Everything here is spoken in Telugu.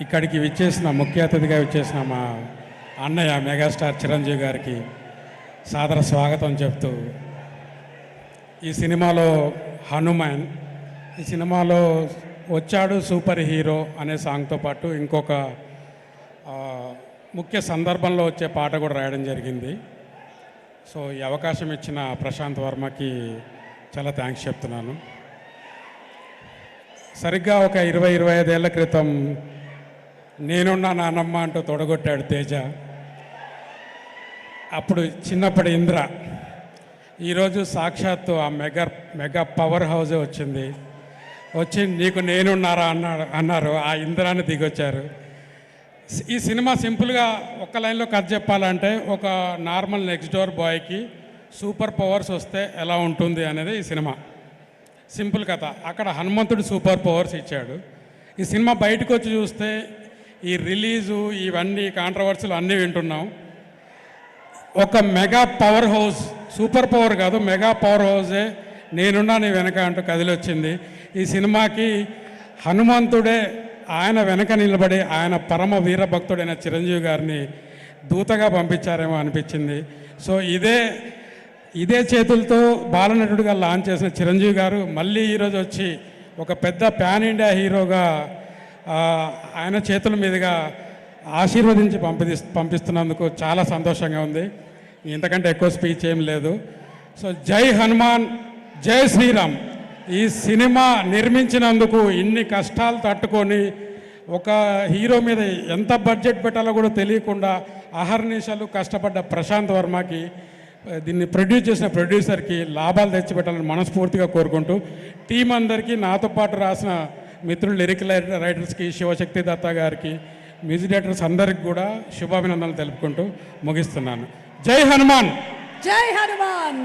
ఇక్కడికి విచ్చేసిన ముఖ్య అతిథిగా విచ్చేసిన మా అన్నయ్య మెగాస్టార్ చిరంజీవి గారికి సాదర స్వాగతం చెప్తూ, ఈ సినిమాలో హనుమాన్, ఈ సినిమాలో వచ్చాడు సూపర్ హీరో అనే సాంగ్తో పాటు ఇంకొక ముఖ్య సందర్భంలో వచ్చే పాట కూడా రాయడం జరిగింది. సో ఈ అవకాశం ఇచ్చిన ప్రశాంత్ వర్మకి చాలా థ్యాంక్స్ చెప్తున్నాను. సరిగ్గా ఒక 20-25 ఏళ్ల క్రితం నేనున్నా నానమ్మ అంటూ తొడగొట్టాడు తేజ. అప్పుడు చిన్నప్పటి ఇంద్ర, ఈరోజు సాక్షాత్తు ఆ మెగా పవర్ హౌసే వచ్చింది. వచ్చి నీకు నేనున్నారా అన్నారు. ఆ ఇంద్రాన్ని దిగొచ్చారు. ఈ సినిమా సింపుల్గా ఒక్క లైన్లో కథ చెప్పాలంటే, ఒక నార్మల్ నెక్స్ట్ డోర్ బాయ్కి సూపర్ పవర్స్ వస్తే ఎలా ఉంటుంది అనేది ఈ సినిమా. సింపుల్ కథ. అక్కడ హనుమంతుడు సూపర్ పవర్స్ ఇచ్చాడు. ఈ సినిమా బయటకు వచ్చి చూస్తే ఈ రిలీజు ఇవన్నీ కాంట్రవర్సీలు అన్నీ వింటున్నాం. ఒక mega power house, super power కాదు, మెగా పవర్ హౌసే నేనున్నా నీ వెనక అంటూ కదిలొచ్చింది. ఈ సినిమాకి హనుమంతుడే ఆయన వెనక నిలబడి ఆయన పరమ వీరభక్తుడైన చిరంజీవి గారిని దూతగా పంపించారేమో అనిపించింది. సో ఇదే చేతులతో బాలనటుడిగా లాంచ్ చేసిన చిరంజీవి గారు మళ్ళీ ఈరోజు వచ్చి ఒక పెద్ద పాన్ ఇండియా హీరోగా ఆయన చేతుల మీదుగా ఆశీర్వదించి పంపిస్తున్నందుకు చాలా సంతోషంగా ఉంది. ఇంతకంటే ఎక్కువ స్పీచ్ ఏం లేదు. సో జై హనుమాన్, జై శ్రీరామ్. ఈ సినిమా నిర్మించినందుకు ఇన్ని కష్టాలు తట్టుకొని ఒక హీరో మీద ఎంత బడ్జెట్ పెట్టాలో కూడా తెలియకుండా అహర్నిశలు కష్టపడ్డ ప్రశాంత్ వర్మకి, దీన్ని ప్రొడ్యూస్ చేసిన ప్రొడ్యూసర్కి లాభాలు తెచ్చిపెట్టాలని మనస్ఫూర్తిగా కోరుకుంటూ, టీం అందరికీ, నాతో పాటు రాసిన మిత్రులు లిరిక్ రైటర్స్కి, శివశక్తి దత్తా గారికి, మ్యూజిక్ డైరెక్టర్స్ అందరికి కూడా శుభాభినందనలు తెలుపుకుంటూ ముగిస్తున్నాను. జై హనుమాన్, జై హనుమాన్.